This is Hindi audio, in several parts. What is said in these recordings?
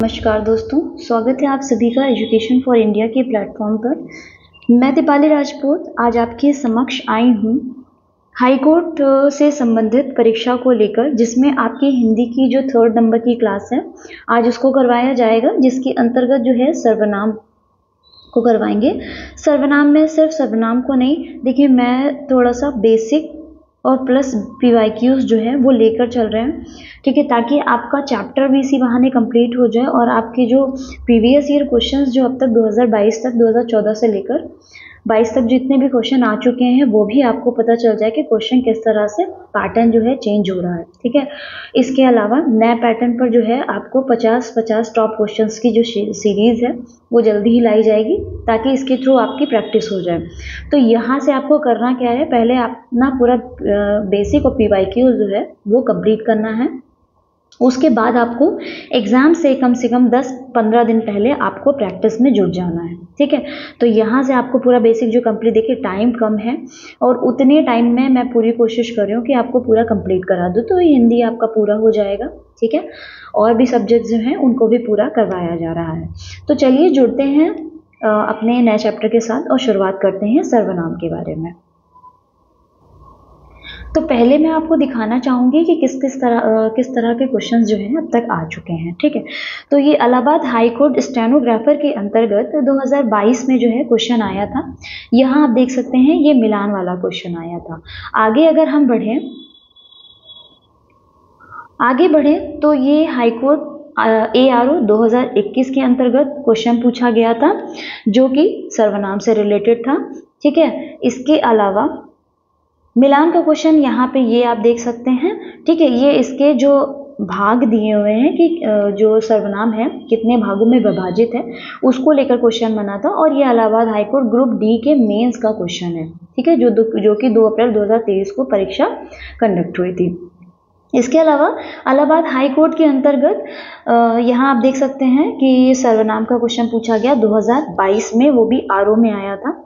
नमस्कार दोस्तों, स्वागत है आप सभी का एजुकेशन फॉर इंडिया के प्लेटफॉर्म पर। मैं दीपाली राजपूत आज आपके समक्ष आई हूँ हाई कोर्ट से संबंधित परीक्षा को लेकर, जिसमें आपकी हिंदी की जो 3rd नंबर की क्लास है आज उसको करवाया जाएगा, जिसके अंतर्गत जो है सर्वनाम को करवाएंगे। सर्वनाम में सिर्फ सर्वनाम को नहीं, देखिए मैं थोड़ा सा बेसिक और प्लस PYQs जो है वो लेकर चल रहे हैं, ठीक है, ताकि आपका चैप्टर भी इसी बहाने कंप्लीट हो जाए और आपके जो प्रीवियस ईयर क्वेश्चंस जो अब तक 2022 तक 2014 से लेकर 22 तक जितने भी क्वेश्चन आ चुके हैं वो भी आपको पता चल जाए कि क्वेश्चन किस तरह से पैटर्न जो है चेंज हो रहा है, ठीक है। इसके अलावा नए पैटर्न पर जो है आपको 50-50 टॉप क्वेश्चंस की जो सीरीज़ है वो जल्दी ही लाई जाएगी, ताकि इसके थ्रू आपकी प्रैक्टिस हो जाए। तो यहाँ से आपको करना क्या है, पहले अपना पूरा बेसिक और PYQ जो है वो कंप्लीट करना है। उसके बाद आपको एग्ज़ाम से कम 10-15 दिन पहले आपको प्रैक्टिस में जुट जाना है, ठीक है। तो यहाँ से आपको पूरा बेसिक जो कंप्लीट, देखिए टाइम कम है और उतने टाइम में मैं पूरी कोशिश कर रही हूँ कि आपको पूरा कंप्लीट करा दूँ, तो हिंदी आपका पूरा हो जाएगा, ठीक है। और भी सब्जेक्ट जो हैं उनको भी पूरा करवाया जा रहा है। तो चलिए जुड़ते हैं अपने नए चैप्टर के साथ और शुरुआत करते हैं सर्वनाम के बारे में। तो पहले मैं आपको दिखाना चाहूँगी कि किस तरह के क्वेश्चंस जो हैं अब तक आ चुके हैं, ठीक है। तो ये इलाहाबाद हाई कोर्ट स्टेनोग्राफर के अंतर्गत 2022 में जो है क्वेश्चन आया था। यहाँ आप देख सकते हैं ये मिलान वाला क्वेश्चन आया था। आगे अगर हम आगे बढ़ें तो ये हाई कोर्ट ARO 2021 के अंतर्गत क्वेश्चन पूछा गया था, जो कि सर्वनाम से रिलेटेड था, ठीक है। इसके अलावा मिलान का क्वेश्चन यहाँ पे ये आप देख सकते हैं, ठीक है। ये इसके जो भाग दिए हुए हैं कि जो सर्वनाम है कितने भागों में विभाजित है, उसको लेकर क्वेश्चन बना था। और ये इलाहाबाद हाईकोर्ट ग्रुप D के मेंस का क्वेश्चन है, ठीक है, जो कि 2 अप्रैल 2023 को परीक्षा कंडक्ट हुई थी। इसके अलावा इलाहाबाद हाई कोर्ट के अंतर्गत यहाँ आप देख सकते हैं कि सर्वनाम का क्वेश्चन पूछा गया 2022 में, वो भी RO में आया था।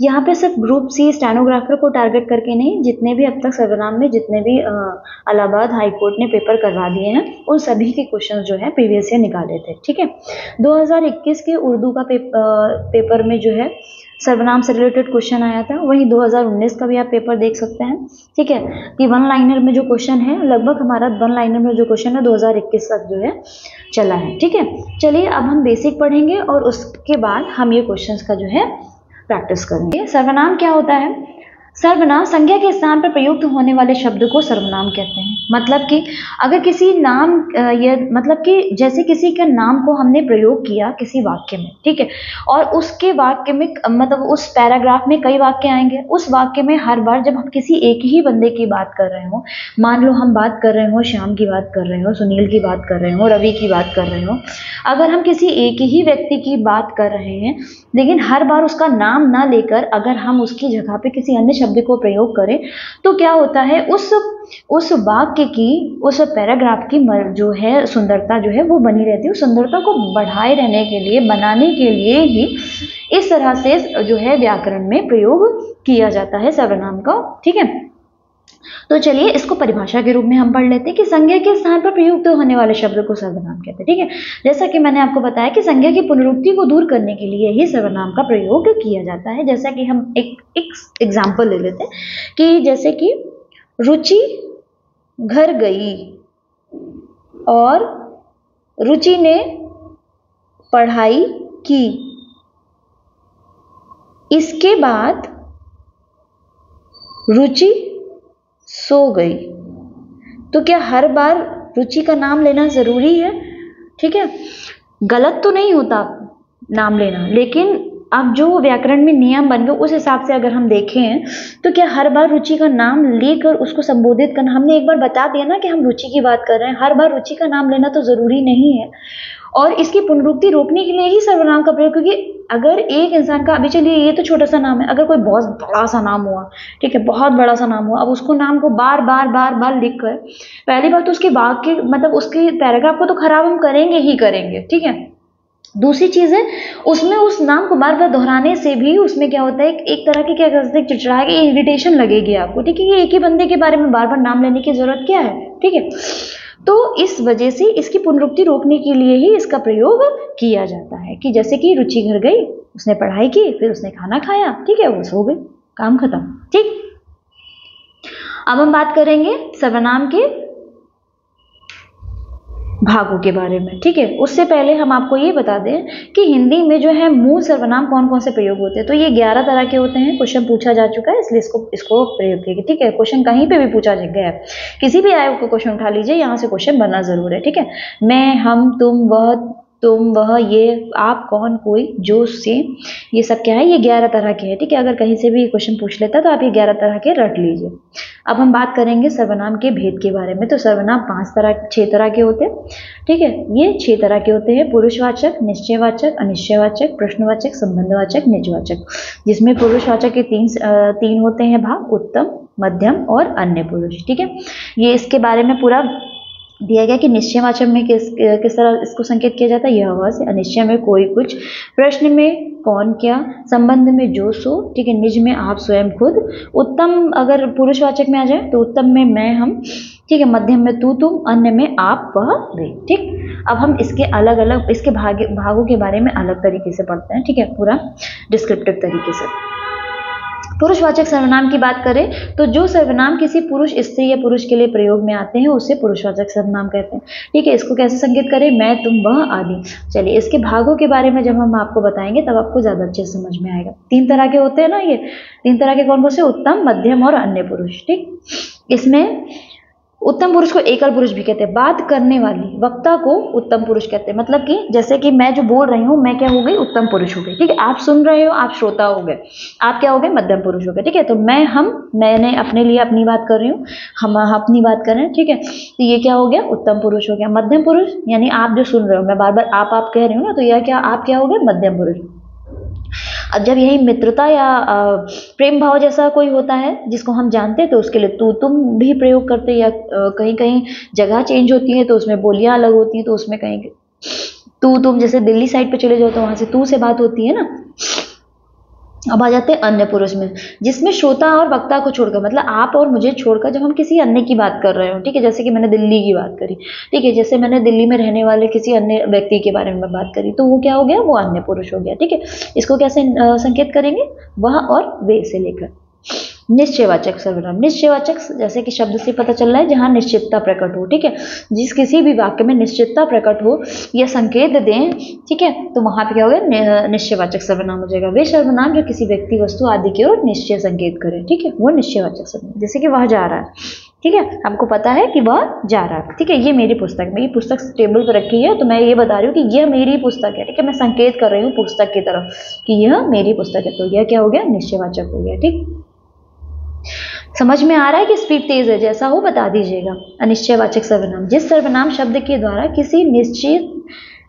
यहाँ पे सिर्फ ग्रुप C स्टेनोग्राफर को टारगेट करके नहीं, जितने भी अब तक सर्वनाम में जितने भी इलाहाबाद हाई कोर्ट ने पेपर करवा दिए हैं उन सभी के क्वेश्चन जो है प्रीवियस ईयर निकाले थे, ठीक है। 2021 के उर्दू का पेपर में जो है सर्वनाम से रिलेटेड क्वेश्चन आया था। वहीं 2019 का भी आप पेपर देख सकते हैं, ठीक है, कि 1 लाइनर में जो क्वेश्चन है, लगभग हमारा 1 लाइनर में जो क्वेश्चन है 2021 तक जो है चला है, ठीक है। चलिए अब हम बेसिक पढ़ेंगे और उसके बाद हम ये क्वेश्चंस का जो है प्रैक्टिस करेंगे। सर्वनाम क्या होता है? सर्वनाम संज्ञा के स्थान पर प्रयुक्त होने वाले शब्द को सर्वनाम कहते हैं। मतलब कि अगर किसी नाम मतलब कि जैसे किसी के नाम को हमने प्रयोग किया किसी वाक्य में, ठीक है, और उसके वाक्य में मतलब उस पैराग्राफ में कई वाक्य आएंगे। उस वाक्य में हर बार जब हम किसी एक ही बंदे की बात कर रहे हो, मान लो हम बात कर रहे हो श्याम की बात कर रहे हो, सुनील की बात कर रहे हो, रवि की बात कर रहे हो, अगर हम किसी एक ही व्यक्ति की बात कर रहे हैं लेकिन हर बार उसका नाम ना लेकर अगर हम उसकी जगह पे किसी अन्य शब्द को प्रयोग करें, तो क्या होता है, उस वाक्य की, उस पैराग्राफ की जो है सुंदरता जो है वो बनी रहती है। उस सुंदरता को बढ़ाए रहने के लिए, बनाने के लिए ही इस तरह से जो है व्याकरण में प्रयोग किया जाता है सर्वनाम का, ठीक है। तो चलिए इसको परिभाषा के रूप में हम पढ़ लेते हैं कि संज्ञा के स्थान पर प्रयुक्त होने वाले शब्द को सर्वनाम कहते हैं, ठीक है। जैसा कि मैंने आपको बताया कि संज्ञा की पुनरुक्ति को दूर करने के लिए ही सर्वनाम का प्रयोग किया जाता है। जैसा कि हम एक एग्जाम्पल ले लेते हैं कि जैसे कि रुचि घर गई और रुचि ने पढ़ाई की। इसके बाद रुचि सो गई। तो क्या हर बार रुचि का नाम लेना जरूरी है? ठीक है, गलत तो नहीं होता नाम लेना, लेकिन अब जो व्याकरण में नियम बन गए उस हिसाब से अगर हम देखें तो क्या हर बार रुचि का नाम लेकर उसको संबोधित करना, हमने एक बार बता दिया ना कि हम रुचि की बात कर रहे हैं, हर बार रुचि का नाम लेना तो जरूरी नहीं है। और इसकी पुनरुक्ति रोकने के लिए ही सर्वनाम का प्रयोग, क्योंकि अगर एक इंसान का, अभी चलिए ये तो छोटा सा नाम है, अगर कोई बहुत बड़ा सा नाम हुआ, ठीक है, बहुत बड़ा सा नाम हुआ, अब उसको नाम को बार बार लिख कर, पहली बार तो उसके वाक्य मतलब उसके पैराग्राफ को तो खराब हम करेंगे ही करेंगे, ठीक है। दूसरी चीज है, उसमें उस नाम को बार बार दोहराने से भी उसमें क्या होता है, एक तरह की क्या कहते हैं, चिड़चिड़ा के इरिटेशन लगेगी आपको, ठीक है। ये एक ही बंदे के बारे में बार बार नाम लेने की जरूरत क्या है, ठीक है। तो इस वजह से इसकी पुनरुक्ति रोकने के लिए ही इसका प्रयोग किया जाता है कि जैसे कि रुचि घर गई, उसने पढ़ाई की, फिर उसने खाना खाया, ठीक है, वो सो गई, काम खत्म। ठीक, अब हम बात करेंगे सर्वनाम के भागों के बारे में। ठीक है, उससे पहले हम आपको ये बता दें कि हिंदी में जो है मूल सर्वनाम कौन कौन से प्रयोग होते हैं। तो ये 11 तरह के होते हैं, क्वेश्चन पूछा जा चुका है, इसलिए इसको प्रयोग किया। ठीक है, क्वेश्चन कहीं पे भी पूछा गया है, किसी भी आयोग को क्वेश्चन उठा लीजिए, यहाँ से क्वेश्चन बनना जरूर है। ठीक है, मैं, हम, तुम, वह, ये, आप, कौन, कोई, जो, से, ये सब क्या है, ये 11 तरह के हैं। ठीक है, अगर कहीं से भी क्वेश्चन पूछ लेता तो आप ये 11 तरह के रट लीजिए। अब हम बात करेंगे सर्वनाम के भेद के बारे में। तो सर्वनाम 6 तरह के होते हैं। ठीक है, ये 6 तरह के होते हैं, पुरुषवाचक, निश्चयवाचक, अनिश्चयवाचक, प्रश्नवाचक, संबंधवाचक, निजवाचक, जिसमें पुरुषवाचक के तीन होते हैं भाग, उत्तम, मध्यम और अन्य पुरुष। ठीक है, ये इसके बारे में पूरा दिया गया कि निश्चयवाचक में किस तरह इसको संकेत किया जाता है, यह वह से, अनिश्चय में कोई कुछ, प्रश्न में कौन क्या, संबंध में जो सो, ठीक है, निज में आप स्वयं खुद, उत्तम अगर पुरुषवाचक में आ जाए तो उत्तम में मैं हम, ठीक है, मध्यम में तू तुम, अन्य में आप वह वे। ठीक, अब हम इसके अलग अलग इसके भागों के बारे में अलग तरीके से पढ़ते हैं। ठीक है, पूरा डिस्क्रिप्टिव तरीके से। पुरुषवाचक सर्वनाम की बात करें तो जो सर्वनाम किसी पुरुष, स्त्री या पुरुष के लिए प्रयोग में आते हैं उसे पुरुषवाचक सर्वनाम कहते हैं। ठीक है, इसको कैसे संकेत करें, मैं, तुम, वह आदि। चलिए, इसके भागों के बारे में जब हम आपको बताएंगे तब आपको ज्यादा अच्छे से समझ में आएगा। 3 तरह के होते हैं ना, ये 3 तरह के कौन कौन से, उत्तम, मध्यम और अन्य पुरुष। ठीक, इसमें उत्तम पुरुष को एकल पुरुष भी कहते हैं, बात करने वाली वक्ता को उत्तम पुरुष कहते हैं। मतलब कि जैसे कि मैं जो बोल रही हूँ, मैं क्या हो गई, उत्तम पुरुष हो गई। ठीक है, आप सुन रहे हो, आप श्रोता हो गए, आप क्या हो गए, मध्यम पुरुष हो गए। ठीक है, तो मैंने अपने लिए अपनी बात कर रही हूँ, हम अपनी बात कर रहे हैं। ठीक है, तो ये क्या हो गया, उत्तम पुरुष हो गया। मध्यम पुरुष यानी आप जो सुन रहे हो, मैं बार बार आप कह रही हूँ ना, तो यह क्या, आप क्या हो गए, मध्यम पुरुष। अब जब यही मित्रता या प्रेम भाव जैसा कोई होता है जिसको हम जानते हैं तो उसके लिए तू तुम भी प्रयोग करते हैं, या कहीं कहीं जगह चेंज होती है तो उसमें बोलियां अलग होती हैं, तो उसमें कहीं तू तुम, जैसे दिल्ली साइड पे चले जाओ तो वहां से तू से बात होती है ना। अब आ जाते हैं अन्य पुरुष में, जिसमें श्रोता और वक्ता को छोड़कर, मतलब आप और मुझे छोड़कर जब हम किसी अन्य की बात कर रहे हो। ठीक है, जैसे कि मैंने दिल्ली की बात करी, ठीक है, जैसे मैंने दिल्ली में रहने वाले किसी अन्य व्यक्ति के बारे में बात करी, तो वो क्या हो गया, वो अन्य पुरुष हो गया। ठीक है, इसको कैसे संकेत करेंगे, वह और वे से लेकर। निश्चयवाचक सर्वनाम, निश्चयवाचक जैसे कि शब्द से पता चल रहा है जहां निश्चितता प्रकट हो। ठीक है, जिस किसी भी वाक्य में निश्चितता प्रकट हो या संकेत दें, ठीक है, तो वहां पे क्या हो गया, निश्चयवाचक सर्वनाम हो जाएगा। वे सर्वनाम जो किसी व्यक्ति, वस्तु आदि की ओर निश्चय संकेत करें, ठीक है, वो निश्चयवाचक सर्वनाम। जैसे कि वह जा रहा है, ठीक है, हमको पता है कि वह जा रहा है। ठीक है, ये मेरी पुस्तक, मेरी पुस्तक टेबल पर रखी है, तो मैं ये बता रही हूँ कि यह मेरी पुस्तक है। ठीक है, मैं संकेत कर रही हूँ पुस्तक की तरफ कि यह मेरी पुस्तक है, तो यह क्या हो गया, निश्चयवाचक हो गया। ठीक, समझ में आ रहा है कि स्पीड तेज है, जैसा हो बता दीजिएगा। अनिश्चयवाचक सर्वनाम, जिस सर्वनाम शब्द के द्वारा किसी निश्चित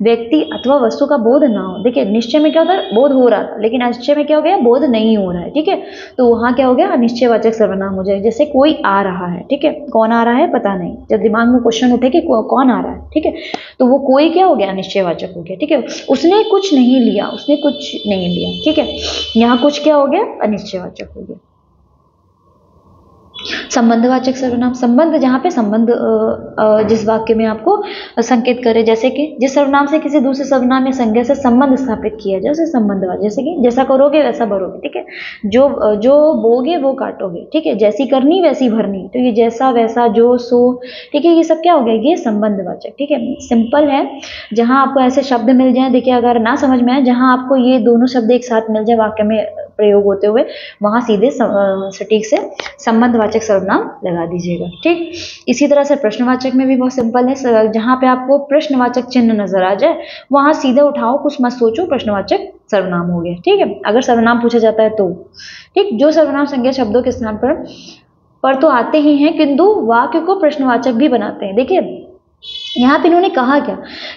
व्यक्ति अथवा वस्तु का बोध ना हो। देखिए, निश्चय में क्या होता है, बोध हो रहा था, लेकिन अनिश्चय में क्या हो गया, बोध नहीं हो रहा है। ठीक है, तो वहां क्या हो गया, अनिश्चयवाचक सर्वनाम हो जाएगा। जैसे कोई आ रहा है, ठीक है, कौन आ रहा है पता नहीं, जब दिमाग में क्वेश्चन उठे कि कौन आ रहा है, ठीक है, तो वो कोई क्या हो गया, अनिश्चयवाचक हो गया। ठीक है, उसने कुछ नहीं लिया, उसने कुछ नहीं लिया। ठीक है, यहाँ कुछ क्या हो गया, अनिश्चयवाचक हो गया। संबंधवाचक सर्वनाम, संबंध जहाँ पे संबंध जिस वाक्य में आपको संकेत करे, जैसे कि जिस सर्वनाम से किसी दूसरे सर्वनाम या संज्ञा से संबंध स्थापित किया जाए उसे संबंधवाचक। जैसे कि जैसा करोगे वैसा भरोगे। ठीक है, जो बोगे वो काटोगे। ठीक है, जैसी करनी वैसी भरनी, तो ये जैसा वैसा जो सो, ठीक है, ये सब क्या हो गया, ये संबंधवाचक। ठीक है, सिंपल है, जहाँ आपको ऐसे शब्द मिल जाए, देखिए अगर ना समझ में आए, जहाँ आपको ये दोनों शब्द एक साथ मिल जाए वाक्य में प्रयोग होते हुए, वहां सीधे सटीक से संबंधवाचक सर्वनाम लगा दीजिएगा। ठीक, इसी तरह से प्रश्नवाचक में भी बहुत सिंपल है, जहां पे आपको प्रश्नवाचक चिन्ह नजर आ जाए वहां सीधे उठाओ, कुछ मत सोचो, प्रश्नवाचक सर्वनाम हो गया। ठीक है, अगर सर्वनाम पूछा जाता है तो। ठीक, जो सर्वनाम संज्ञा शब्दों के स्थान पर तो आते ही हैं, किंतु वाक्य को प्रश्नवाचक भी बनाते हैं। देखिए यहाँ पे इन्होंने कहा क्या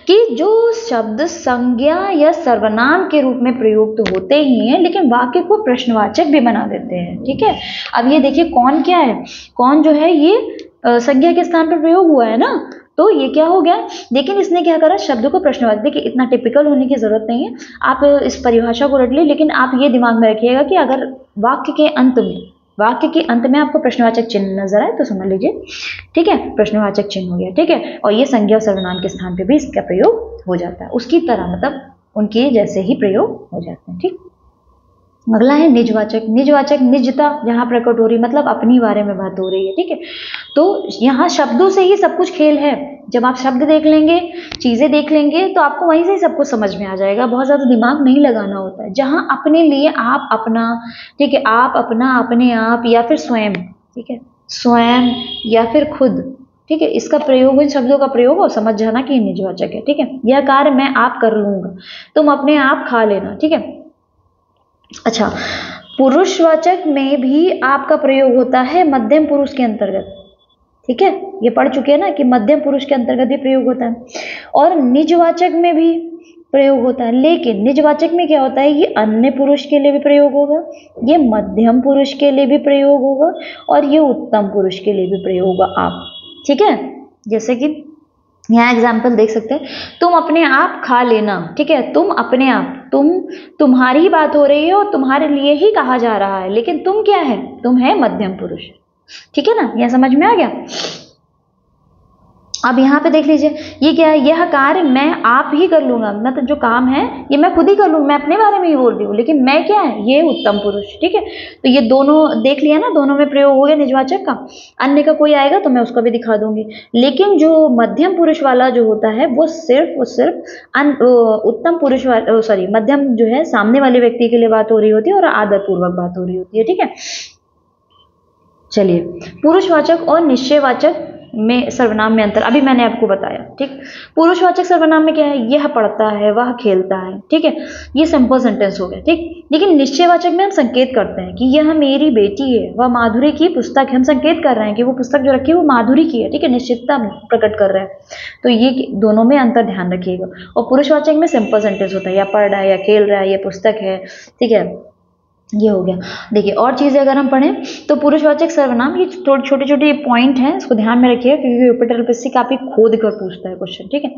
कि जो शब्द संज्ञा या सर्वनाम के रूप में प्रयोग तो होते ही हैं, लेकिन वाक्य को प्रश्नवाचक भी बना देते हैं। ठीक है, अब ये देखिए कौन क्या है, कौन जो है ये संज्ञा के स्थान पर प्रयोग हुआ है ना, तो ये क्या हो गया, लेकिन इसने क्या करा, शब्द को प्रश्नवाचक। देखिए इतना टिपिकल होने की जरूरत नहीं है, आप इस परिभाषा को रट ली, लेकिन आप ये दिमाग में रखिएगा कि अगर वाक्य के अंत में वाक्य के अंत में आपको प्रश्नवाचक चिन्ह नजर आए तो समझ लीजिए, ठीक है, प्रश्नवाचक चिन्ह हो गया, ठीक है। और ये संज्ञा और सर्वनाम के स्थान पे भी इसका प्रयोग हो जाता है, उसकी तरह मतलब उनके जैसे ही प्रयोग हो जाते हैं, ठीक। अगला है निजवाचक। निजवाचक निजता जहां प्रकट हो रही, मतलब अपनी बारे में बात हो रही है, ठीक है। तो यहाँ शब्दों से ही सब कुछ खेल है। जब आप शब्द देख लेंगे, चीजें देख लेंगे, तो आपको वहीं से ही सब कुछ समझ में आ जाएगा, बहुत ज्यादा दिमाग नहीं लगाना होता है। जहां अपने लिए आप अपना, ठीक है, आप अपना, अपने आप, या फिर स्वयं, ठीक है, स्वयं या फिर खुद, ठीक है, इसका प्रयोग, इन शब्दों का प्रयोग और समझ जाना कि निजवाचक है, ठीक है। यह कार्य मैं आप कर लूंगा, तुम अपने आप खा लेना, ठीक है। अच्छा, पुरुषवाचक में भी आपका प्रयोग होता है मध्यम पुरुष के अंतर्गत, ठीक है, ये पढ़ चुके हैं ना कि मध्यम पुरुष के अंतर्गत भी प्रयोग होता है, और निजवाचक में भी प्रयोग होता है। लेकिन निजवाचक में क्या होता है, ये अन्य पुरुष के लिए भी प्रयोग होगा, ये मध्यम पुरुष के लिए भी प्रयोग होगा, और ये उत्तम पुरुष के लिए भी प्रयोग होगा आप, ठीक है। जैसे कि यहाँ एग्जाम्पल देख सकते हैं, तुम अपने आप खा लेना, ठीक है, तुम अपने आप, तुम्हारी ही बात हो रही है और तुम्हारे लिए ही कहा जा रहा है, लेकिन तुम क्या है, तुम है मध्यम पुरुष, ठीक है ना, यह समझ में आ गया। अब यहाँ पे देख लीजिए, ये क्या है, यह कार्य मैं आप ही कर लूंगा, मतलब जो काम है ये मैं खुद ही कर लूंगा, मैं अपने बारे में ही बोल रही हूँ, लेकिन मैं क्या है, ये उत्तम पुरुष, ठीक है। तो ये दोनों देख लिया ना, दोनों में प्रयोग हो गया निजवाचक का। अन्य का कोई आएगा तो मैं उसका भी दिखा दूंगी, लेकिन जो मध्यम पुरुष वाला जो होता है वो सिर्फ उत्तम पुरुष वाला, सॉरी, मध्यम जो है सामने वाले व्यक्ति के लिए बात हो रही होती है और आदर पूर्वक बात हो रही होती है, ठीक है। चलिए, पुरुषवाचक और निश्चयवाचक में सर्वनाम में अंतर अभी मैंने आपको बताया, ठीक। पुरुषवाचक सर्वनाम में क्या है, यह पढ़ता है, वह खेलता है, ठीक है, ये सिंपल सेंटेंस हो गया, ठीक। लेकिन निश्चयवाचक में हम संकेत करते हैं कि यह मेरी बेटी है, वह माधुरी की पुस्तक है, हम संकेत कर रहे हैं कि वो पुस्तक जो रखी है वो माधुरी की है, ठीक है, निश्चितता प्रकट कर रहे हैं। तो ये दोनों में अंतर ध्यान रखिएगा। और पुरुषवाचक में सिंपल सेंटेंस होता है, या पढ़ रहा है, या खेल रहा है, ये पुस्तक है, ठीक है, ये हो गया। देखिए, और चीजें अगर हम पढ़ें तो पुरुषवाचक सर्वनाम, ये छोटे छोटे पॉइंट हैं, इसको ध्यान में रखिएगा क्योंकि यूपीटर एलपीएससी काफी खोद कर पूछता है क्वेश्चन, ठीक है।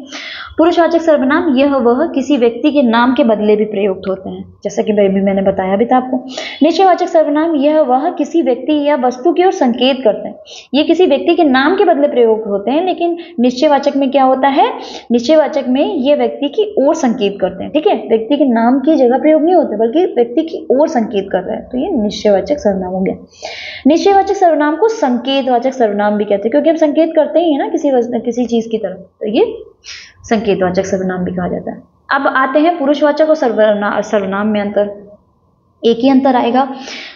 पुरुषवाचक सर्वनाम यह वह किसी व्यक्ति के नाम के बदले भी प्रयुक्त होते हैं, जैसा कि मैंने बताया भी था आपको। निश्चयवाचक सर्वनाम यह वह किसी व्यक्ति या वस्तु की ओर संकेत करते हैं, ये किसी व्यक्ति के नाम के बदले प्रयोग होते हैं, लेकिन निश्चयवाचक में क्या होता है, निश्चयवाचक में ये व्यक्ति की ओर संकेत करते हैं, ठीक है, व्यक्ति के नाम की जगह प्रयोग नहीं होते बल्कि व्यक्ति की ओर संकेत कर रहा है, तो ये निश्चयवाचक सर्वनाम हो गया। निश्चयवाचक सर्वनाम को संकेतवाचक सर्वनाम भी कहते हैं, क्योंकि हम संकेत करते ही है ना किसी चीज की तरफ, तो ये संकेतवाचक सर्वनाम भी कहा जाता है। अब आते हैं पुरुषवाचक और सर्वनाम में अंतर। एक ही अंतर आएगा,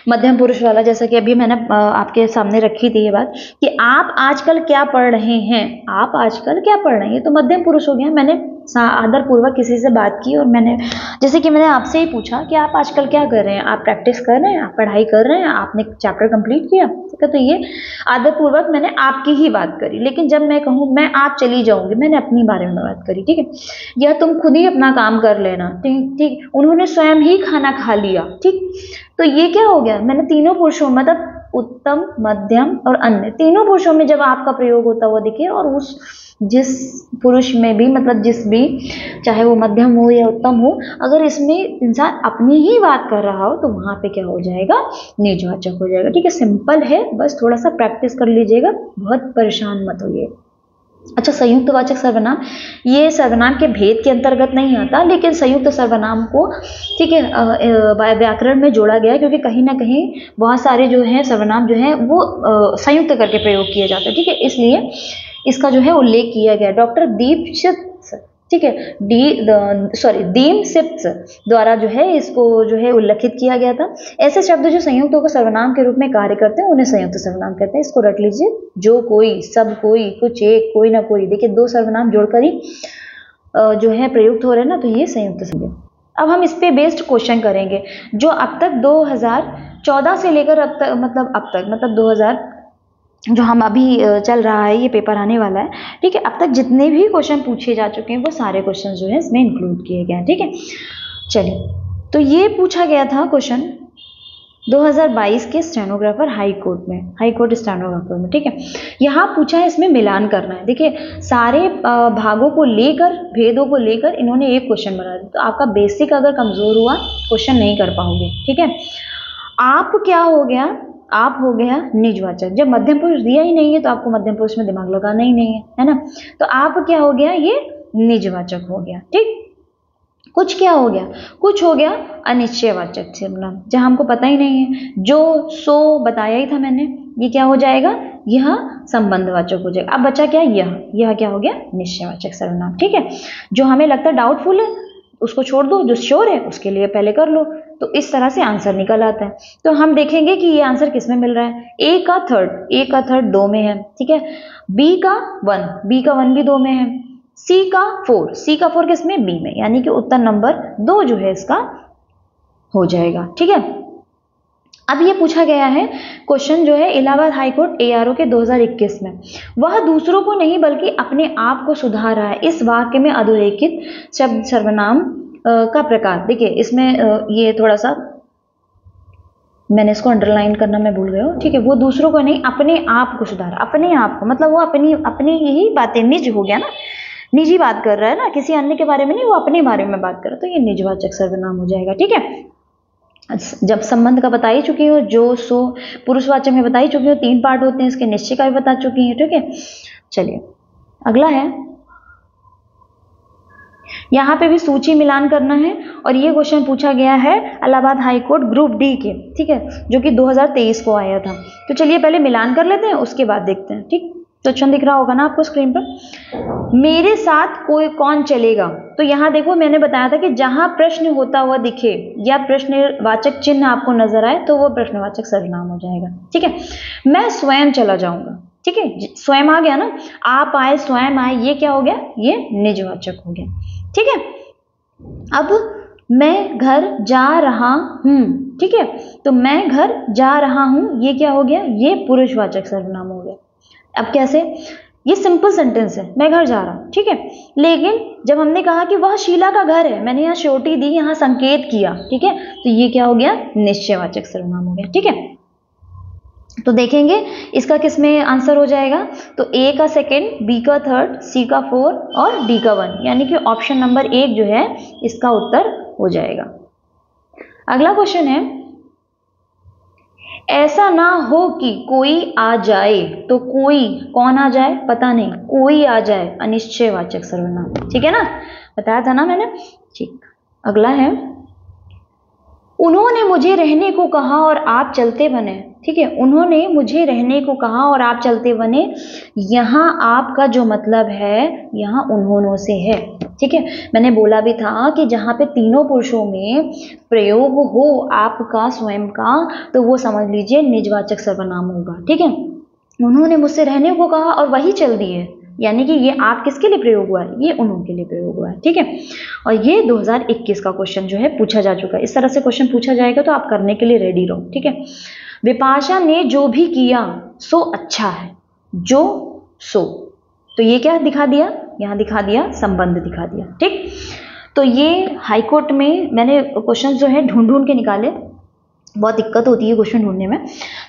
मध्यम पुरुष वाला, जैसा कि अभी मैंने आपके सामने रखी थी ये बात कि आप आजकल क्या पढ़ रहे हैं, आप आजकल क्या पढ़ रहे हैं, ये तो मध्यम पुरुष हो गया। मैंने आदर पूर्वक किसी से बात की और मैंने, जैसे कि मैंने आपसे ही पूछा कि आप आजकल क्या कर रहे हैं, आप प्रैक्टिस कर रहे हैं, आप पढ़ाई कर रहे हैं, आपने चैप्टर कंप्लीट किया, ठीक है, तो ये आदर पूर्वक मैंने आपकी ही बात करी। लेकिन जब मैं कहूँ मैं आप चली जाऊंगी, मैंने अपनी बारे में बात करी, ठीक है, या तुम खुद ही अपना काम कर लेना, ठीक, उन्होंने स्वयं ही खाना खा लिया, ठीक। तो ये क्या हो गया, मैंने तीनों पुरुषों, मतलब उत्तम, मध्यम और अन्य, तीनों पुरुषों में जब आपका प्रयोग होता हुआ दिखे, और उस जिस पुरुष में भी, मतलब जिस भी, चाहे वो मध्यम हो या उत्तम हो, अगर इसमें इंसान अपनी ही बात कर रहा हो तो वहां पे क्या हो जाएगा, निजवाचक हो जाएगा, ठीक है। सिंपल है, बस थोड़ा सा प्रैक्टिस कर लीजिएगा, बहुत परेशान मत होइए। अच्छा, संयुक्त वाचक सर्वनाम, ये सर्वनाम के भेद के अंतर्गत नहीं आता, लेकिन संयुक्त सर्वनाम को, ठीक है, व्याकरण में जोड़ा गया है, क्योंकि कहीं ना कहीं बहुत सारे जो है सर्वनाम जो है वो संयुक्त करके प्रयोग किए जाते हैं, ठीक है, इसलिए इसका जो है उल्लेख किया गया। डॉक्टर दीपशिप्स, ठीक है, दीमशिप्स द्वारा जो है इसको जो है उल्लेखित किया गया था। ऐसे शब्द जो संयुक्त होकर सर्वनाम के रूप में कार्य करते हैं उन्हें संयुक्त सर्वनाम कहते हैं। इसको रट लीजिए, जो कोई, सब कोई, कुछ एक, कोई ना कोई, देखिए दो सर्वनाम जोड़कर ही जो है प्रयुक्त हो रहे हैं ना, तो ये संयुक्त सर्वनाम। अब हम इस पे बेस्ड क्वेश्चन करेंगे जो अब तक 2014 से लेकर अब तक मतलब 2000 जो हम अभी चल रहा है, ये पेपर आने वाला है, ठीक है, अब तक जितने भी क्वेश्चन पूछे जा चुके हैं वो सारे क्वेश्चन जो है इसमें इंक्लूड किए गए हैं, ठीक है। चलिए, तो ये पूछा गया था क्वेश्चन 2022 के स्टेनोग्राफर हाई कोर्ट स्टेनोग्राफर में, ठीक है। यहाँ पूछा है, इसमें मिलान करना है। देखिए, सारे भागों को लेकर, भेदों को लेकर इन्होंने एक क्वेश्चन बना दिया, तो आपका बेसिक अगर कमजोर हुआ क्वेश्चन नहीं कर पाओगे, ठीक है। आप क्या हो गया, आप हो गया निजवाचक। जब मध्यम पुरुष दिया ही नहीं है तो आपको मध्यम पुरुष में दिमाग लगाना ही नहीं है ना। तो आप क्या हो गया, ये निजवाचक हो गया। ठीक, कुछ क्या हो गया, कुछ हो गया अनिश्चयवाचक सर्वनाम, जहां हमको पता ही नहीं है, जो सो बताया ही था मैंने, ये क्या हो जाएगा, यह संबंधवाचक हो जाएगा। अब बचा क्या, यह क्या हो गया, निश्चयवाचक सर्वनाम। ठीक है, जो हमें लगता है डाउटफुल है उसको छोड़ दो, जो श्योर है उसके लिए पहले कर लो। तो इस तरह से आंसर निकल आता है। तो हम देखेंगे कि ये आंसर किस में मिल रहा है। ए का थर्ड 2 में है। ठीक है, बी का 1 भी 2 में है। सी का 4 किस में, बी में, यानी कि उत्तर नंबर 2 जो है इसका हो जाएगा। ठीक है, अब ये पूछा गया है क्वेश्चन जो है इलाहाबाद हाईकोर्ट एआरओ के 2021 में, वह दूसरों को नहीं बल्कि अपने आप को सुधार रहा है। इस वाक्य में अधोरेखित शब्द सर्वनाम का प्रकार, देखिए इसमें ये थोड़ा सा मैंने इसको अंडरलाइन करना मैं भूल गया हूँ। ठीक है, वो दूसरों को नहीं, अपने आप को सुधार, अपने आप को, मतलब वो अपनी यही बातें, निज हो गया ना, निजी बात कर रहा है ना, किसी अन्य के बारे में नहीं, वो अपने बारे में बात कर रहा है, तो ये निजवाचक सर्वनाम हो जाएगा। ठीक है, जब संबंध का बता ही चुकी हो, जो सो पुरुषवाचक में बता ही चुकी हो, 3 पार्ट होते हैं इसके, निश्चय का भी बता चुकी है। ठीक है, चलिए अगला है, यहाँ पे भी सूची मिलान करना है और ये क्वेश्चन पूछा गया है इलाहाबाद हाईकोर्ट ग्रुप डी के। ठीक है, जो कि 2023 को आया था। तो चलिए पहले मिलान कर लेते हैं, उसके बाद देखते हैं। ठीक, तो क्वेश्चन दिख रहा होगा ना आपको स्क्रीन पर, मेरे साथ कोई कौन चलेगा। तो यहाँ देखो मैंने बताया था कि जहां प्रश्न होता हुआ दिखे या प्रश्नवाचक चिन्ह आपको नजर आए तो वो प्रश्नवाचक सर्वनाम हो जाएगा। ठीक है, मैं स्वयं चला जाऊंगा। ठीक है, स्वयं आ गया ना, आप आए, स्वयं आए, ये क्या हो गया, ये निजवाचक हो गया। ठीक है, अब मैं घर जा रहा हूं। ठीक है, तो मैं घर जा रहा हूं, ये क्या हो गया, ये पुरुषवाचक सर्वनाम हो गया। अब कैसे, ये सिंपल सेंटेंस है, मैं घर जा रहा हूं। ठीक है, लेकिन जब हमने कहा कि वह शीला का घर है, मैंने यहाँ श्योरिटी दी, यहाँ संकेत किया। ठीक है, तो ये क्या हो गया, निश्चयवाचक सर्वनाम हो गया। ठीक है, तो देखेंगे इसका किसमें आंसर हो जाएगा। तो ए का 2, बी का 3, सी का 4 और डी का 1, यानी कि ऑप्शन नंबर 1 जो है इसका उत्तर हो जाएगा। अगला क्वेश्चन है, ऐसा ना हो कि कोई आ जाए। तो कोई, कौन आ जाए पता नहीं, कोई आ जाए, अनिश्चयवाचक सर्वनाम। ठीक है ना, बताया था ना मैंने। ठीक, अगला है, उन्होंने मुझे रहने को कहा और आप चलते बने। ठीक है, उन्होंने मुझे रहने को कहा और आप चलते बने, यहाँ आपका जो मतलब है यहाँ उन्होंने से है। ठीक है, मैंने बोला भी था कि जहाँ पे तीनों पुरुषों में प्रयोग हो आपका स्वयं का, तो वो समझ लीजिए निजवाचक सर्वनाम होगा। ठीक है, उन्होंने मुझसे रहने को कहा और वही चल दिए, यानी कि ये आप किसके लिए प्रयोग हुआ है, ये उन्होंने के लिए प्रयोग हुआ है। ठीक है, और ये 2021 का क्वेश्चन जो है पूछा जा चुका है। इस तरह से क्वेश्चन पूछा जाएगा तो आप करने के लिए रेडी रहो। ठीक है, विपाशा ने जो भी किया सो अच्छा है, जो सो, तो ये क्या दिखा दिया, यहाँ दिखा दिया संबंध दिखा दिया। ठीक, तो ये हाईकोर्ट में मैंने क्वेश्चन जो है ढूंढ के निकाले, बहुत दिक्कत होती है क्वेश्चन ढूंढने में।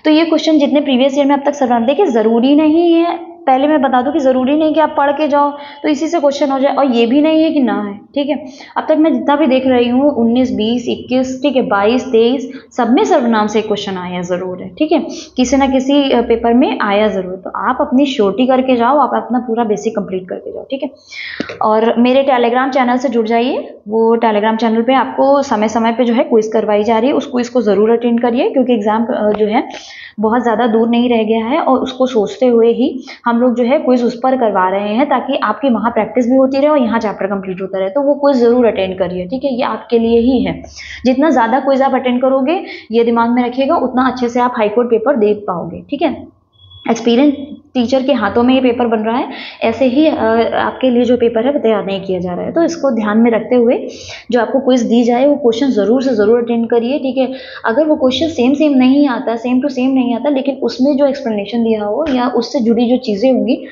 तो ये क्वेश्चन जितने प्रीवियस ईयर में अब तक सर्वनाम, देखिए जरूरी नहीं है, पहले मैं बता दूं कि जरूरी नहीं कि आप पढ़ के जाओ तो इसी से क्वेश्चन हो जाए, और ये भी नहीं है कि ना है। ठीक है, अब तक मैं जितना भी देख रही हूँ 19, 20, 21, ठीक है, 22, 23, सब में सर्वनाम से क्वेश्चन आया जरूर है। ठीक है, किसी ना किसी पेपर में आया जरूर, तो आप अपनी श्योरिटी करके जाओ, आप अपना पूरा बेसिक कंप्लीट करके जाओ। ठीक है, और मेरे टेलीग्राम चैनल से जुड़ जाइए, वो टेलीग्राम चैनल पे आपको समय समय पे जो है क्विज करवाई जा रही है, उस क्विज को जरूर अटेंड करिए, क्योंकि एग्जाम जो है बहुत ज़्यादा दूर नहीं रह गया है, और उसको सोचते हुए ही हम लोग जो है क्विज उस पर करवा रहे हैं, ताकि आपकी वहाँ प्रैक्टिस भी होती रहे और यहाँ चैप्टर कंप्लीट होता रहे। तो वो क्विज जरूर अटेंड करिए। ठीक है, ये आपके लिए ही है, जितना ज़्यादा क्विज आप अटेंड करोगे, ये दिमाग में रखिएगा, उतना अच्छे से आप हाईकोर्ट पेपर दे पाओगे। ठीक है, एक्सपीरियंस टीचर के हाथों में ये पेपर बन रहा है, ऐसे ही आपके लिए जो पेपर है वो तैयार नहीं किया जा रहा है। तो इसको ध्यान में रखते हुए जो आपको क्विज दी जाए वो क्वेश्चन ज़रूर से ज़रूर अटेंड करिए। ठीक है, अगर वो क्वेश्चन सेम नहीं आता, सेम टू सेम नहीं आता, लेकिन उसमें जो एक्सप्लेनेशन दिया हो या उससे जुड़ी जो चीज़ें होंगी,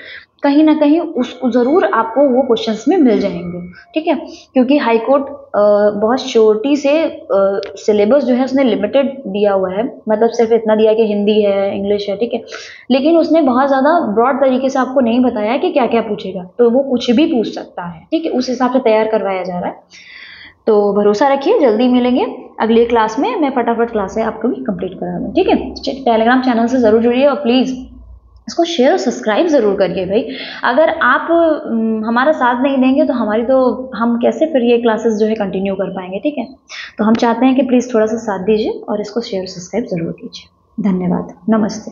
कहीं ना कहीं उसको ज़रूर आपको वो क्वेश्चंस में मिल जाएंगे। ठीक है, क्योंकि हाईकोर्ट बहुत श्योरिटी से सिलेबस जो है उसने लिमिटेड दिया हुआ है, मतलब सिर्फ इतना दिया कि हिंदी है, इंग्लिश है। ठीक है, लेकिन उसने बहुत ज़्यादा ब्रॉड तरीके से आपको नहीं बताया कि क्या क्या पूछेगा, तो वो कुछ भी पूछ सकता है। ठीक है, उस हिसाब से तैयार करवाया जा रहा है। तो भरोसा रखिए, जल्दी मिलेंगे अगली क्लास में। मैं फटाफट क्लासें आपको भी कंप्लीट करा दूँ, ठीक है। टेलीग्राम चैनल से ज़रूर जुड़िए और प्लीज़ इसको शेयर और सब्सक्राइब ज़रूर करिए भाई। अगर आप हमारा साथ नहीं देंगे तो हम कैसे फिर ये क्लासेस जो है कंटिन्यू कर पाएंगे, ठीक है। तो हम चाहते हैं कि प्लीज़ थोड़ा सा साथ दीजिए और इसको शेयर सब्सक्राइब ज़रूर कीजिए। धन्यवाद, नमस्ते।